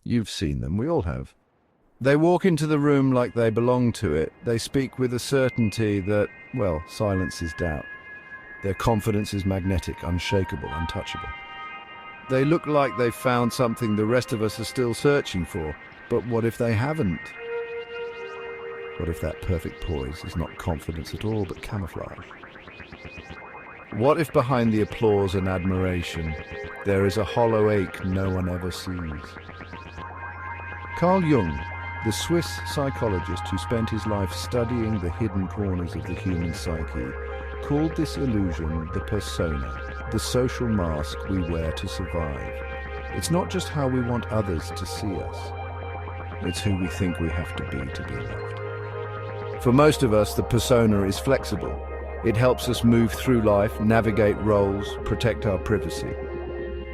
You've seen them, we all have. They walk into the room like they belong to it. They speak with a certainty that, well, silences doubt. Their confidence is magnetic, unshakable, untouchable. They look like they've found something the rest of us are still searching for. But what if they haven't? What if that perfect poise is not confidence at all, but camouflage? What if behind the applause and admiration, there is a hollow ache no one ever sees? Carl Jung, the Swiss psychologist who spent his life studying the hidden corners of the human psyche, called this illusion the persona, the social mask we wear to survive. It's not just how we want others to see us. It's who we think we have to be loved. For most of us, the persona is flexible. It helps us move through life, navigate roles, protect our privacy.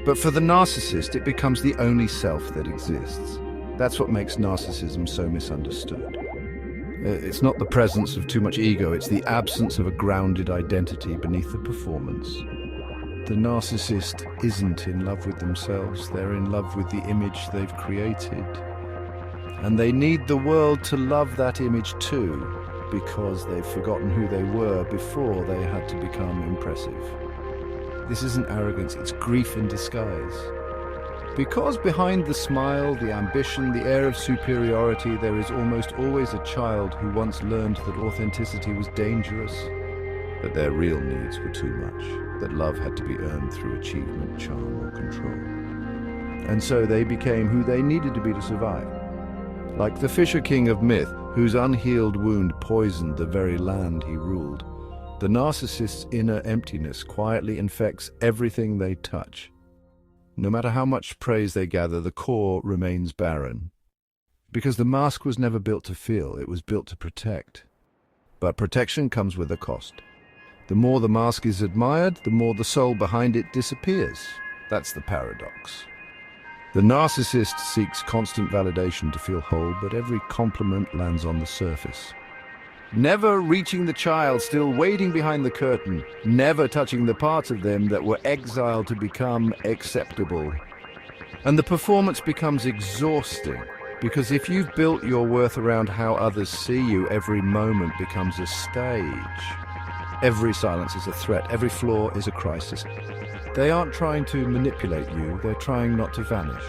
But for the narcissist, it becomes the only self that exists. That's what makes narcissism so misunderstood. It's not the presence of too much ego, it's the absence of a grounded identity beneath the performance. The narcissist isn't in love with themselves, they're in love with the image they've created. And they need the world to love that image too, because they've forgotten who they were before they had to become impressive. This isn't arrogance, it's grief in disguise. Because behind the smile, the ambition, the air of superiority, there is almost always a child who once learned that authenticity was dangerous, that their real needs were too much, that love had to be earned through achievement, charm, or control. And so they became who they needed to be to survive. Like the Fisher King of myth, whose unhealed wound poisoned the very land he ruled, the narcissist's inner emptiness quietly infects everything they touch. No matter how much praise they gather, the core remains barren. Because the mask was never built to feel, it was built to protect. But protection comes with a cost. The more the mask is admired, the more the soul behind it disappears. That's the paradox. The narcissist seeks constant validation to feel whole, but every compliment lands on the surface. Never reaching the child still waiting behind the curtain, never touching the parts of them that were exiled to become acceptable. And the performance becomes exhausting, because if you've built your worth around how others see you, every moment becomes a stage. Every silence is a threat, every flaw is a crisis. They aren't trying to manipulate you, they're trying not to vanish.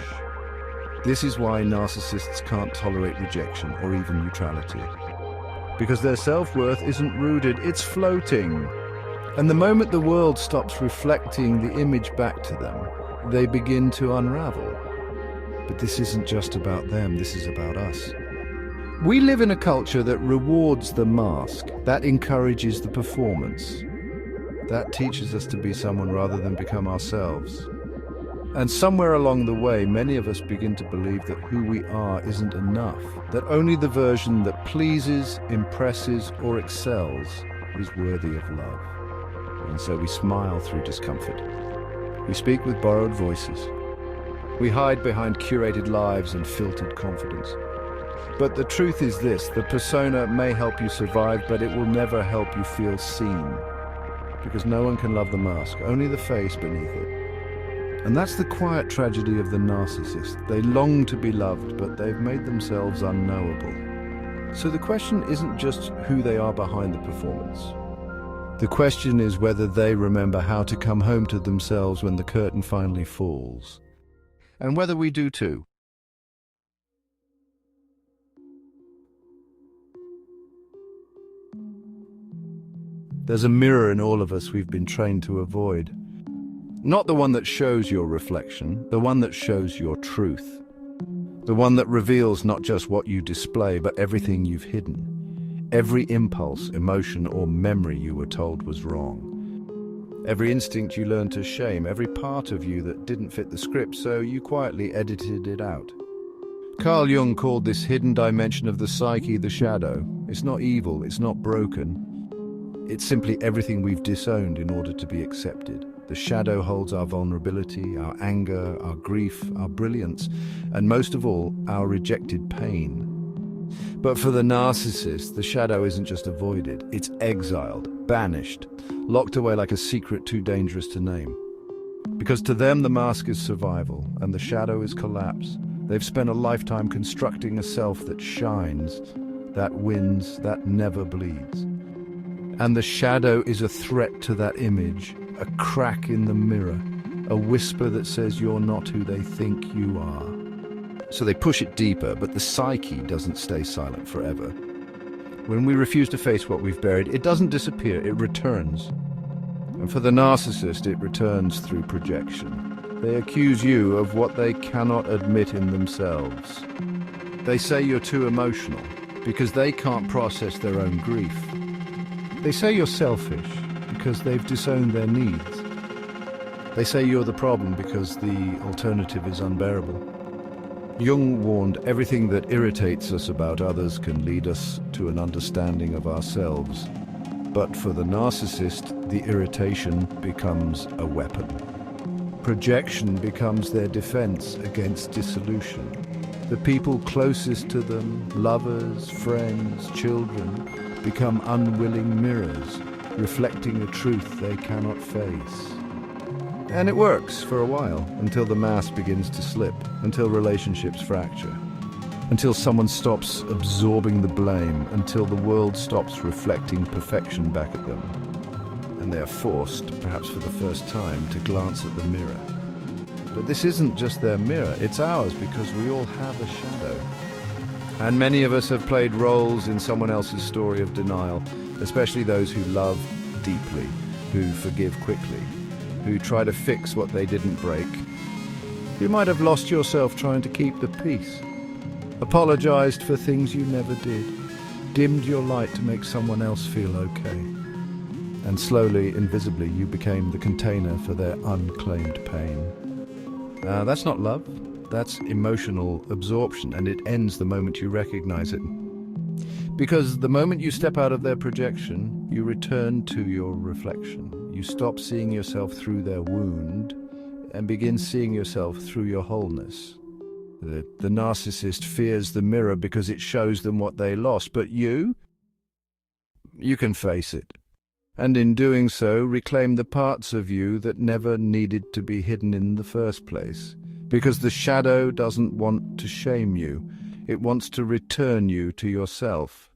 This is why narcissists can't tolerate rejection or even neutrality. Because their self-worth isn't rooted, it's floating. And the moment the world stops reflecting the image back to them, they begin to unravel. But this isn't just about them, this is about us. We live in a culture that rewards the mask, that encourages the performance. That teaches us to be someone rather than become ourselves. And somewhere along the way, many of us begin to believe that who we are isn't enough, that only the version that pleases, impresses, or excels is worthy of love. And so we smile through discomfort. We speak with borrowed voices. We hide behind curated lives and filtered confidence. But the truth is this, the persona may help you survive, but it will never help you feel seen. Because no one can love the mask, only the face beneath it. And that's the quiet tragedy of the narcissist. They long to be loved, but they've made themselves unknowable. So the question isn't just who they are behind the performance. The question is whether they remember how to come home to themselves when the curtain finally falls. And whether we do too. There's a mirror in all of us we've been trained to avoid. Not the one that shows your reflection, the one that shows your truth. The one that reveals not just what you display, but everything you've hidden. Every impulse, emotion, or memory you were told was wrong. Every instinct you learned to shame, every part of you that didn't fit the script, so you quietly edited it out. Carl Jung called this hidden dimension of the psyche the shadow. It's not evil, it's not broken. It's simply everything we've disowned in order to be accepted. The shadow holds our vulnerability, our anger, our grief, our brilliance, and most of all, our rejected pain. But for the narcissist, the shadow isn't just avoided, it's exiled, banished, locked away like a secret too dangerous to name. Because to them the mask is survival, and the shadow is collapse, They've spent a lifetime constructing a self that shines, that wins, that never bleeds. And the shadow is a threat to that image, a crack in the mirror, a whisper that says you're not who they think you are. So they push it deeper, but the psyche doesn't stay silent forever. When we refuse to face what we've buried, it doesn't disappear, it returns. And for the narcissist, it returns through projection. They accuse you of what they cannot admit in themselves. They say you're too emotional because they can't process their own grief. They say you're selfish because they've disowned their needs. They say you're the problem because the alternative is unbearable. Jung warned everything that irritates us about others can lead us to an understanding of ourselves. But for the narcissist, the irritation becomes a weapon. Projection becomes their defense against dissolution. The people closest to them, lovers, friends, children, become unwilling mirrors, reflecting a truth they cannot face. And it works for a while, until the mask begins to slip, until relationships fracture, until someone stops absorbing the blame, until the world stops reflecting perfection back at them. And they are forced, perhaps for the first time, to glance at the mirror. But this isn't just their mirror, it's ours because we all have a shadow. And many of us have played roles in someone else's story of denial, especially those who love deeply, who forgive quickly, who try to fix what they didn't break. You might have lost yourself trying to keep the peace, apologized for things you never did, dimmed your light to make someone else feel okay. And slowly, invisibly, you became the container for their unclaimed pain. That's not love, that's emotional absorption, and it ends the moment you recognize it. Because the moment you step out of their projection, you return to your reflection. You stop seeing yourself through their wound and begin seeing yourself through your wholeness. The narcissist fears the mirror because it shows them what they lost, but you can face it. And in doing so, reclaim the parts of you that never needed to be hidden in the first place. Because the shadow doesn't want to shame you. It wants to return you to yourself.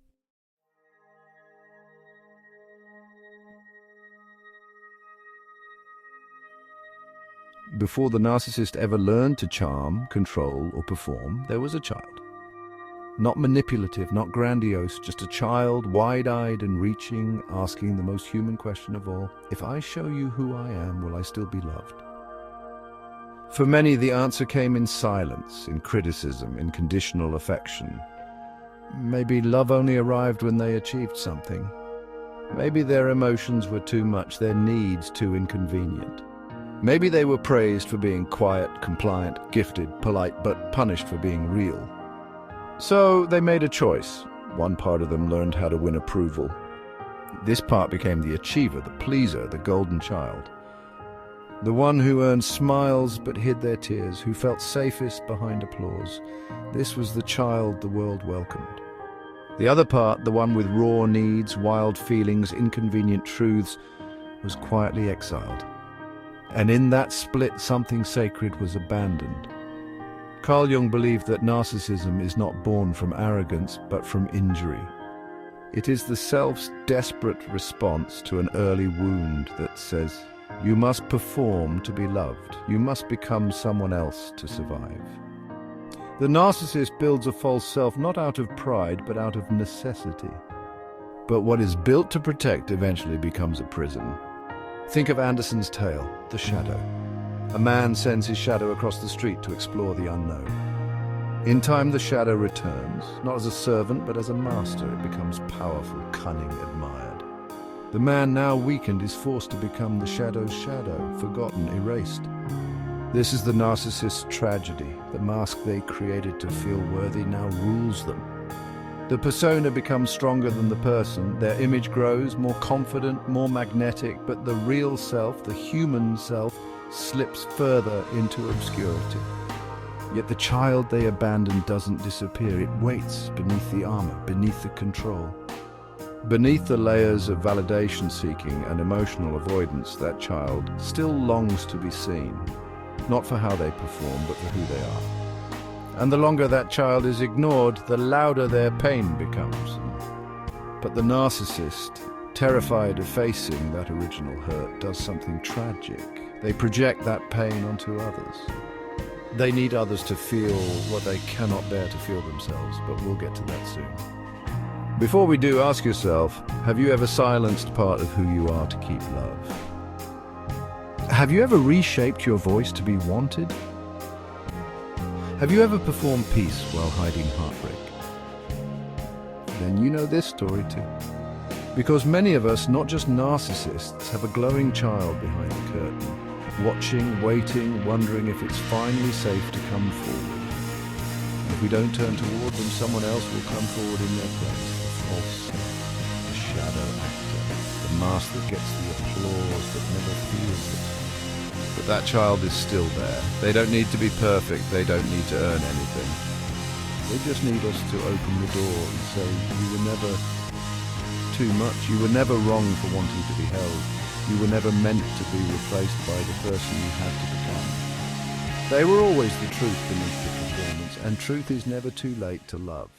Before the narcissist ever learned to charm, control, or perform, there was a child. Not manipulative, not grandiose, just a child, wide-eyed and reaching, asking the most human question of all, if I show you who I am, will I still be loved? For many, the answer came in silence, in criticism, in conditional affection. Maybe love only arrived when they achieved something. Maybe their emotions were too much, their needs too inconvenient. Maybe they were praised for being quiet, compliant, gifted, polite, but punished for being real. So they made a choice. One part of them learned how to win approval. This part became the achiever, the pleaser, the golden child. The one who earned smiles but hid their tears, who felt safest behind applause. This was the child the world welcomed. The other part, the one with raw needs, wild feelings, inconvenient truths, was quietly exiled. And in that split, something sacred was abandoned. Carl Jung believed that narcissism is not born from arrogance, but from injury. It is the self's desperate response to an early wound that says, you must perform to be loved. You must become someone else to survive. The narcissist builds a false self not out of pride, but out of necessity. But what is built to protect eventually becomes a prison. Think of Andersen's tale, The Shadow. A man sends his shadow across the street to explore the unknown. In time, the shadow returns, not as a servant, but as a master. It becomes powerful, cunning, admired. The man, now weakened, is forced to become the shadow's shadow, forgotten, erased. This is the narcissist's tragedy. The mask they created to feel worthy now rules them. The persona becomes stronger than the person. Their image grows, more confident, more magnetic, but the real self, the human self, slips further into obscurity. Yet the child they abandoned doesn't disappear. It waits beneath the armor, beneath the control. Beneath the layers of validation-seeking and emotional avoidance, that child still longs to be seen, not for how they perform, but for who they are. And the longer that child is ignored, the louder their pain becomes. But the narcissist, terrified of facing that original hurt, does something tragic. They project that pain onto others. They need others to feel what they cannot bear to feel themselves, but we'll get to that soon. Before we do, ask yourself, have you ever silenced part of who you are to keep love? Have you ever reshaped your voice to be wanted? Have you ever performed peace while hiding heartbreak? Then you know this story too. Because many of us, not just narcissists, have a glowing child behind the curtain, watching, waiting, wondering if it's finally safe to come forward. And if we don't turn toward them, someone else will come forward in their place. The false self, the shadow actor, the mask that gets the applause but never feels it. But that child is still there. They don't need to be perfect. They don't need to earn anything. They just need us to open the door and say, you were never too much. You were never wrong for wanting to be held. You were never meant to be replaced by the person you had to become. They were always the truth beneath the performance, and truth is never too late to love.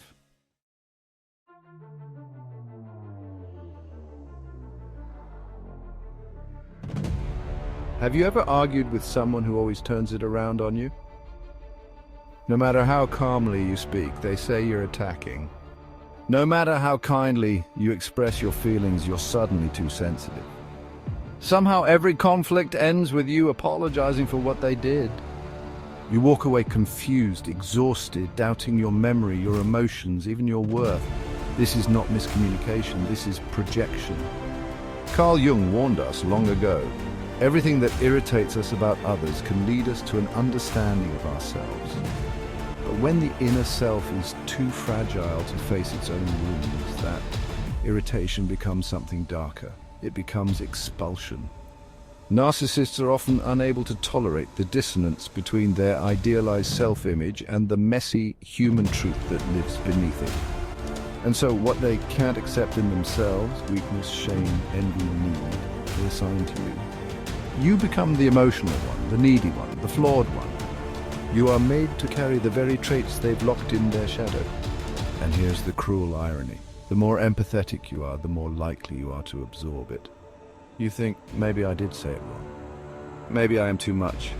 Have you ever argued with someone who always turns it around on you? No matter how calmly you speak, they say you're attacking. No matter how kindly you express your feelings, you're suddenly too sensitive. Somehow every conflict ends with you apologizing for what they did. You walk away confused, exhausted, doubting your memory, your emotions, even your worth. This is not miscommunication, this is projection. Carl Jung warned us long ago. Everything that irritates us about others can lead us to an understanding of ourselves. But when the inner self is too fragile to face its own wounds, that irritation becomes something darker. It becomes expulsion. Narcissists are often unable to tolerate the dissonance between their idealized self-image and the messy human truth that lives beneath it. And so what they can't accept in themselves, weakness, shame, envy, need, they assign to you. You become the emotional one, the needy one, the flawed one. You are made to carry the very traits they've locked in their shadow. And here's the cruel irony. The more empathetic you are, the more likely you are to absorb it. You think, maybe I did say it wrong. Maybe I am too much.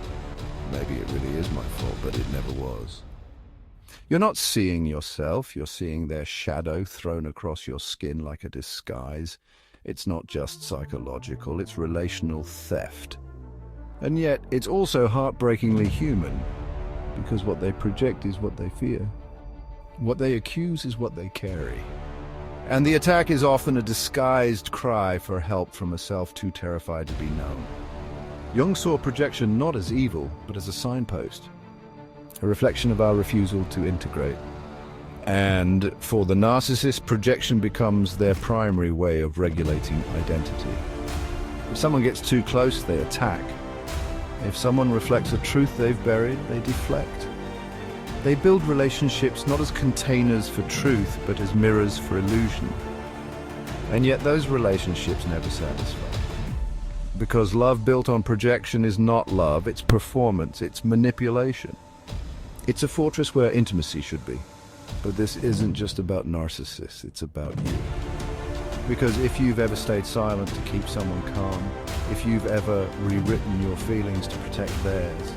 Maybe it really is my fault, but it never was. You're not seeing yourself, you're seeing their shadow thrown across your skin like a disguise. It's not just psychological, it's relational theft. And yet, it's also heartbreakingly human, because what they project is what they fear. What they accuse is what they carry. And the attack is often a disguised cry for help from a self too terrified to be known. Jung saw projection not as evil, but as a signpost, a reflection of our refusal to integrate. And for the narcissist, projection becomes their primary way of regulating identity. If someone gets too close, they attack. If someone reflects a truth they've buried, they deflect. They build relationships not as containers for truth, but as mirrors for illusion. And yet those relationships never satisfy. Because love built on projection is not love, it's performance, it's manipulation. It's a fortress where intimacy should be. But this isn't just about narcissists, it's about you. Because if you've ever stayed silent to keep someone calm, if you've ever rewritten your feelings to protect theirs,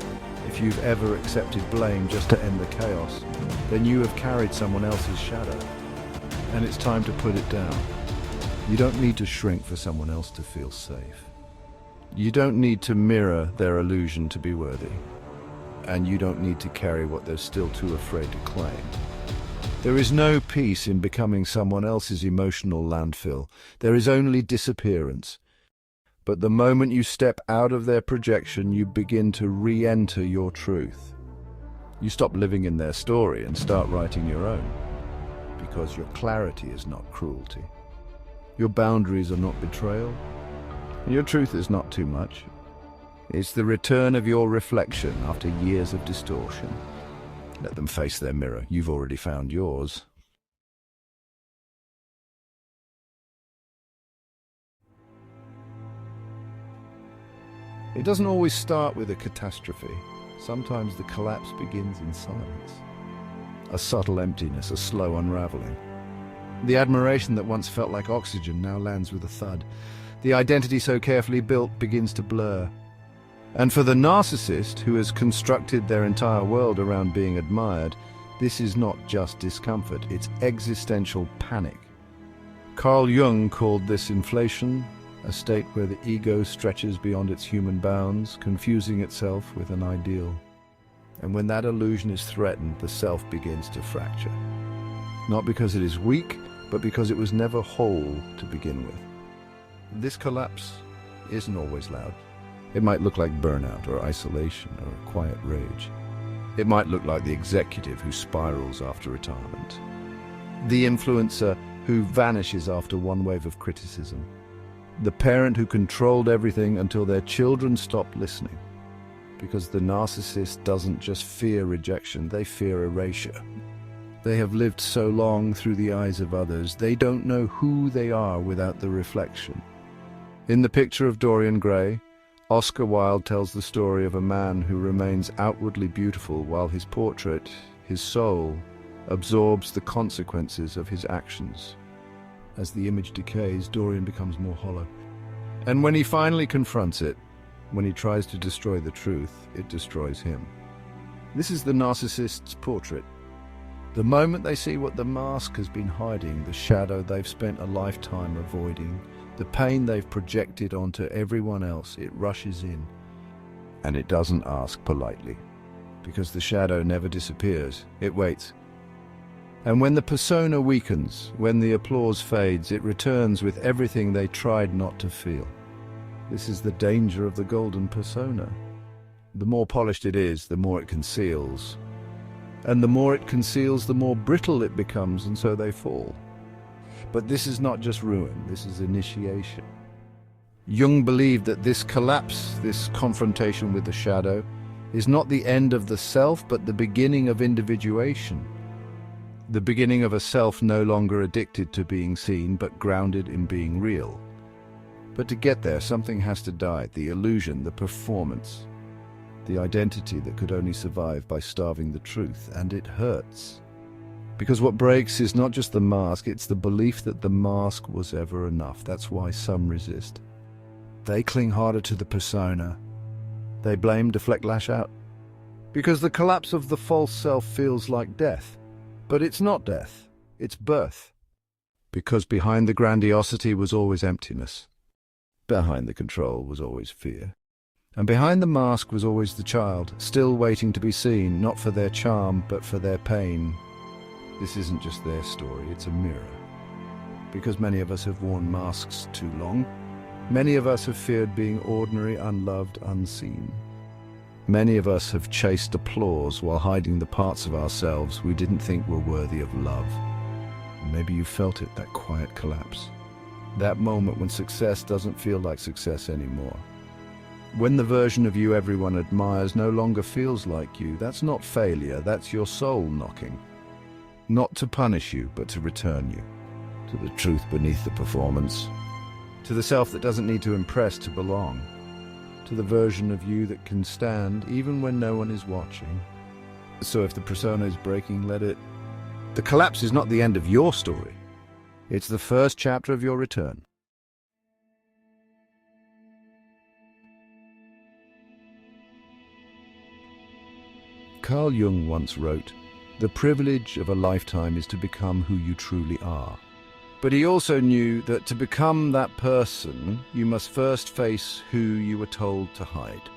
if you've ever accepted blame just to end the chaos, then you have carried someone else's shadow. And it's time to put it down. You don't need to shrink for someone else to feel safe. You don't need to mirror their illusion to be worthy. And you don't need to carry what they're still too afraid to claim. There is no peace in becoming someone else's emotional landfill. There is only disappearance. But the moment you step out of their projection, you begin to re-enter your truth. You stop living in their story and start writing your own. Because your clarity is not cruelty. Your boundaries are not betrayal. And your truth is not too much. It's the return of your reflection after years of distortion. Let them face their mirror. You've already found yours. It doesn't always start with a catastrophe. Sometimes the collapse begins in silence. a subtle emptiness, a slow unraveling. The admiration that once felt like oxygen now lands with a thud. The identity so carefully built begins to blur. And for the narcissist, who has constructed their entire world around being admired, this is not just discomfort, it's existential panic. Carl Jung called this inflation, a state where the ego stretches beyond its human bounds, confusing itself with an ideal. And when that illusion is threatened, the self begins to fracture. Not because it is weak, but because it was never whole to begin with. This collapse isn't always loud. It might look like burnout or isolation or a quiet rage. It might look like the executive who spirals after retirement. The influencer who vanishes after one wave of criticism. The parent who controlled everything until their children stopped listening. Because the narcissist doesn't just fear rejection, they fear erasure. They have lived so long through the eyes of others, they don't know who they are without the reflection. In The Picture of Dorian Gray, Oscar Wilde tells the story of a man who remains outwardly beautiful while his portrait, his soul, absorbs the consequences of his actions. As the image decays, Dorian becomes more hollow. And when he finally confronts it, when he tries to destroy the truth, it destroys him. This is the narcissist's portrait. The moment they see what the mask has been hiding, the shadow they've spent a lifetime avoiding, the pain they've projected onto everyone else, it rushes in. And it doesn't ask politely, because the shadow never disappears, it waits. And when the persona weakens, when the applause fades, it returns with everything they tried not to feel. This is the danger of the golden persona. The more polished it is, the more it conceals. And the more it conceals, the more brittle it becomes, and so they fall. But this is not just ruin, this is initiation. Jung believed that this collapse, this confrontation with the shadow, is not the end of the self, but the beginning of individuation. The beginning of a self no longer addicted to being seen, but grounded in being real. But to get there, something has to die, the illusion, the performance, the identity that could only survive by starving the truth, and it hurts. Because what breaks is not just the mask, it's the belief that the mask was ever enough. That's why some resist. They cling harder to the persona. They blame, deflect, lash out. Because the collapse of the false self feels like death. But it's not death, it's birth. Because behind the grandiosity was always emptiness. Behind the control was always fear. And behind the mask was always the child, still waiting to be seen, not for their charm, but for their pain. This isn't just their story, it's a mirror. Because many of us have worn masks too long, many of us have feared being ordinary, unloved, unseen. Many of us have chased applause while hiding the parts of ourselves we didn't think were worthy of love. And maybe you felt it, that quiet collapse. That moment when success doesn't feel like success anymore. When the version of you everyone admires no longer feels like you, that's not failure, that's your soul knocking. Not to punish you, but to return you. To the truth beneath the performance. To the self that doesn't need to impress to belong. To the version of you that can stand even when no one is watching. So if the persona is breaking, let it. The collapse is not the end of your story. It's the first chapter of your return. Carl Jung once wrote, "The privilege of a lifetime is to become who you truly are." But he also knew that to become that person, you must first face who you were told to hide.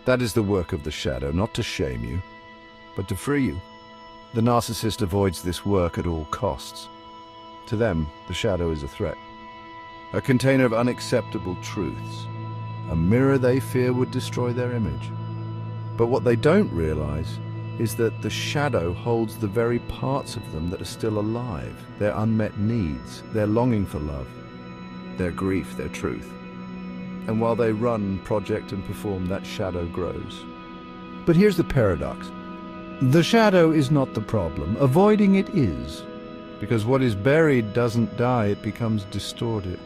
That is the work of the shadow, not to shame you, but to free you. The narcissist avoids this work at all costs. To them, the shadow is a threat, a container of unacceptable truths, a mirror they fear would destroy their image. But what they don't realize is that the shadow holds the very parts of them that are still alive, their unmet needs, their longing for love, their grief, their truth. And while they run, project and perform, that shadow grows. But here's the paradox. The shadow is not the problem. Avoiding it is. Because what is buried doesn't die, it becomes distorted.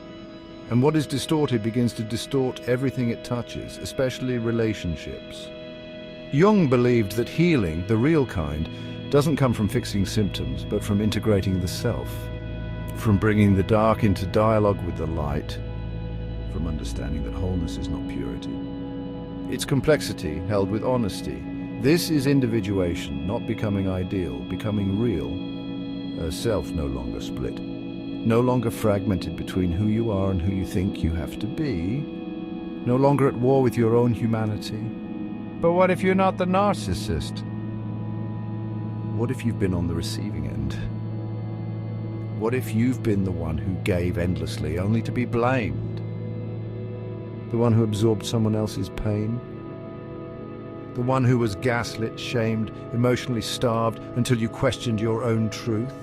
And what is distorted begins to distort everything it touches, especially relationships. Jung believed that healing, the real kind, doesn't come from fixing symptoms, but from integrating the self, from bringing the dark into dialogue with the light, from understanding that wholeness is not purity. It's complexity held with honesty. This is individuation, not becoming ideal, becoming real. A self no longer split, no longer fragmented between who you are and who you think you have to be, no longer at war with your own humanity. But what if you're not the narcissist? What if you've been on the receiving end? What if you've been the one who gave endlessly only to be blamed? The one who absorbed someone else's pain? The one who was gaslit, shamed, emotionally starved until you questioned your own truth?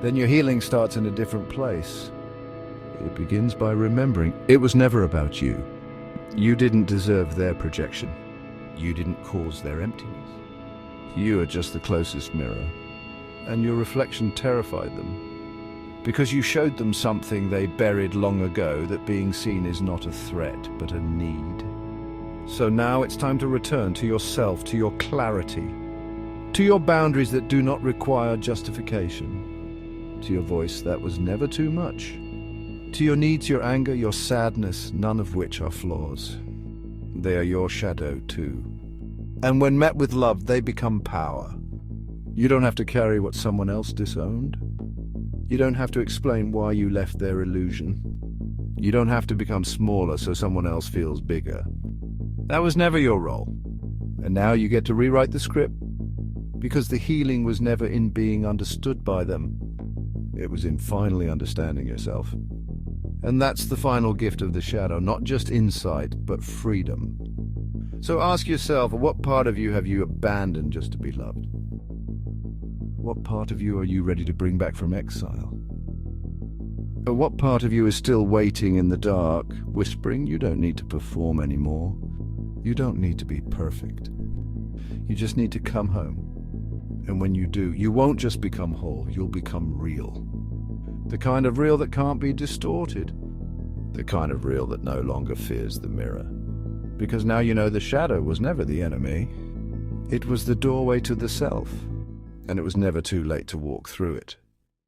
Then your healing starts in a different place. It begins by remembering it was never about you. You didn't deserve their projection. You didn't cause their emptiness. You are just the closest mirror, and your reflection terrified them, because you showed them something they buried long ago, that being seen is not a threat, but a need. So now it's time to return to yourself, to your clarity, to your boundaries that do not require justification, to your voice that was never too much, to your needs, your anger, your sadness, none of which are flaws. They are your shadow too. And when met with love, they become power. You don't have to carry what someone else disowned. You don't have to explain why you left their illusion. You don't have to become smaller so someone else feels bigger. That was never your role. And now you get to rewrite the script, because the healing was never in being understood by them. It was in finally understanding yourself. And that's the final gift of the shadow, not just insight, but freedom. So ask yourself, what part of you have you abandoned just to be loved? What part of you are you ready to bring back from exile? Or what part of you is still waiting in the dark, whispering, you don't need to perform anymore. You don't need to be perfect. You just need to come home. And when you do, you won't just become whole, you'll become real. The kind of real that can't be distorted. The kind of real that no longer fears the mirror. Because now you know the shadow was never the enemy. It was the doorway to the self, and it was never too late to walk through it.